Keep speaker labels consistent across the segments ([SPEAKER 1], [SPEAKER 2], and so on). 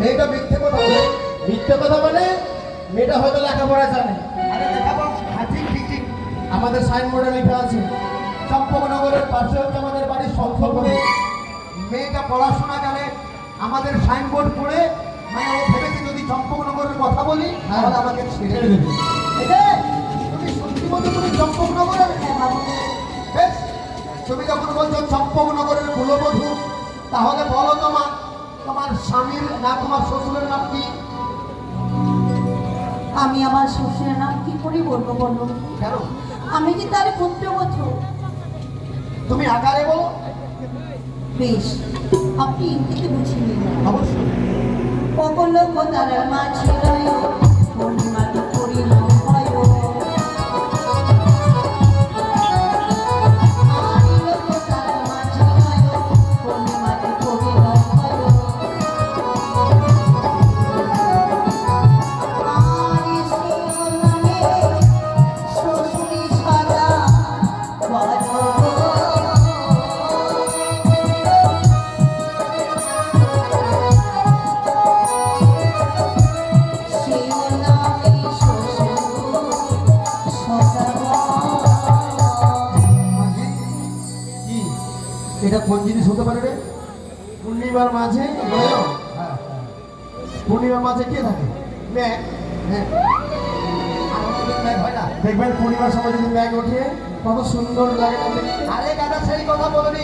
[SPEAKER 1] মেয়েটা মিথ্যে কথা বলে। মিথ্যে কথা বলে? মেয়েটা হয়তো লেখাপড়া জানে।
[SPEAKER 2] আরে লেখাপড়া, হ্যাঁ ঠিক ঠিক ঠিক।
[SPEAKER 1] আমাদের সাইনবোর্ডে লেখা আছে চম্পকনগরের পাশে হচ্ছে আমাদের বাড়ির সংখ্যালঘু।
[SPEAKER 2] মেয়েটা পড়াশোনা জানে, আমাদের সাইনবোর্ড পড়ে মানে ও ভেবেছে যদি চম্পকনগরের কথা বলি তাহলে আমাকে ছেড়ে দেবে। তুমি সত্যি বলছো তুমি চম্পকনগরের? বেশ, তুমি যখন বলছো চম্পকনগরের কুলবধূ, তাহলে বলো তোমার স্বামীর না তোমার শ্বশুরের নাম কি?
[SPEAKER 3] আমি আমার শ্বশুরের নাম কি করে বলবো বলো?
[SPEAKER 2] কেন?
[SPEAKER 3] আমি কি তার পুত্রবধূ?
[SPEAKER 2] তুমি আকারে বলো।
[SPEAKER 3] বেশ, আপনি ইঙ্গিতে বুঝিয়ে নিন।
[SPEAKER 2] অবশ্যই।
[SPEAKER 3] অপলক তার মাঝে রয় পূর্ণিমাকে করিল ভয়। আলোক তার মাঝে রয় পূর্ণিমাকে করিল ভয়। আরে শিরোনামে শ্বশুরি সদা বড়।
[SPEAKER 2] এটা কোন জিনিস হতে পারে রে?
[SPEAKER 1] পূর্ণিমার মাঝে নয়।
[SPEAKER 2] হ্যাঁ,
[SPEAKER 1] পূর্ণিমার মাঝে কে থাকে?
[SPEAKER 2] মেঘ।
[SPEAKER 1] হ্যাঁ,
[SPEAKER 2] আমাদের মেঘ হয় না?
[SPEAKER 1] দেখবেন পূর্ণিমার সময় যদি মেঘ ওঠে কত সুন্দর লাগে না দেখতে?
[SPEAKER 2] আরে দাদা সেই কথা বলনি,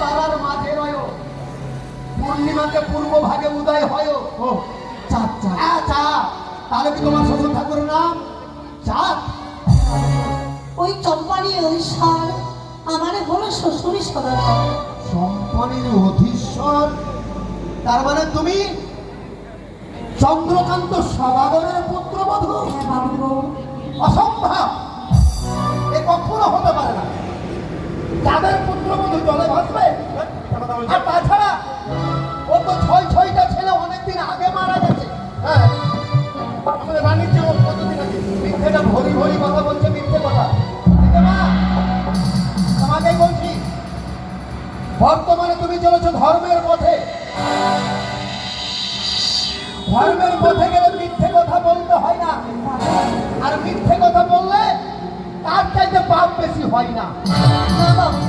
[SPEAKER 2] তারার মাঝে নয়, পূর্ণিমাকে পূর্ব ভাগে উদয় হয়।
[SPEAKER 1] ও চাঁদ চাঁদ।
[SPEAKER 2] হ্যাঁ চাঁদ। তাহলে কি তোমার শ্বশুর ঠাকুরের নাম চাঁদ?
[SPEAKER 3] ওই চম্পানি ওই সার আমারে হলো শ্বশুরি সদা।
[SPEAKER 2] সম্পানির অধীশ্বর, তার মানে তুমি চন্দ্রকান্ত সদাগরের পুত্রবধূ?
[SPEAKER 3] হ্যাঁ বাবু,
[SPEAKER 2] অসম্ভব, এ কখনো হতে পারে না। যাদের পুত্রবধূ জলে ভাসবে। আর তাছাড়া ও তো ছয়টা ছেলে অনেকদিন আগে মারা গেছে।
[SPEAKER 1] হ্যাঁ, আমাদের বাণিজ্য কতদিন আছে?
[SPEAKER 2] মিথ্যেটা ভরি ভরি কথা বলছে, মিথ্যে কথা। ঠিক না? তোমাকেই বলছি, বর্তমানে তুমি চলেছো ধর্মের পথে। ধর্মের পথে গেলে মিথ্যে কথা বলতে হয় না, আর মিথ্যে কথা বললে তার চাইতে পাপ বেশি হয় না।
[SPEAKER 3] না বাবু,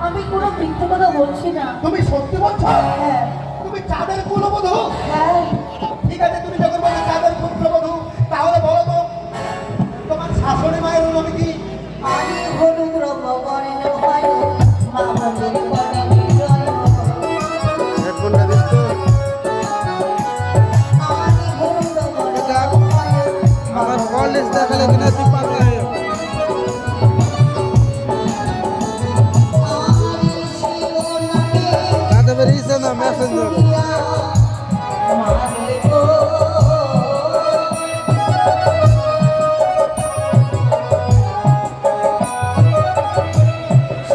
[SPEAKER 3] আমি কোনো মিথ্যে কথা বলছি না।
[SPEAKER 2] তুমি সত্যি বলছো?
[SPEAKER 3] হ্যাঁ
[SPEAKER 2] তুমি চাঁদের কুলবধূ?
[SPEAKER 3] হ্যাঁ,
[SPEAKER 2] ঠিক আছে, তুমি যখন বলছো চাঁদের পুত্রবধূ, তাহলে বলো তো তোমার শাশুড়ি মায়ের নাম কি?
[SPEAKER 3] আমি হলুদ রঙ বরেণ ভয় মা বলের বনে বিজয়।
[SPEAKER 4] হেডফোনটা দিস তো।
[SPEAKER 3] আমি হলুদ রঙ ভয়
[SPEAKER 4] আমার কলেজ দেখালে কিনা তুই পাগল হয়ে যাবি।
[SPEAKER 3] আমি শিরোনামে
[SPEAKER 4] তাতে বেরিয়েছে না মেসেঞ্জার।
[SPEAKER 3] মারে গো।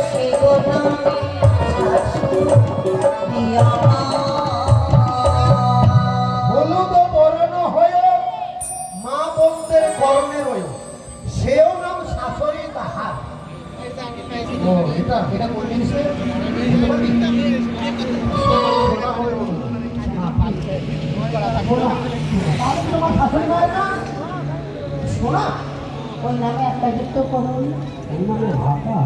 [SPEAKER 3] শিরোনামে শাশুড়ি আমার।
[SPEAKER 2] হলুদ বরণ হয়ে মা বন্ধের কর্ণে রয়, সেও নাম শাশুড়ি তাহার।
[SPEAKER 1] ও এটা
[SPEAKER 2] এটা কোন জিনিস রে?
[SPEAKER 1] সোনা হয়ে বলুন।
[SPEAKER 2] তাহলে তোমার শাশুড়ি মায়ের নাম সোনা?
[SPEAKER 3] ওই নামে একটা যুক্ত করুন।
[SPEAKER 2] ওই নামে ভাষা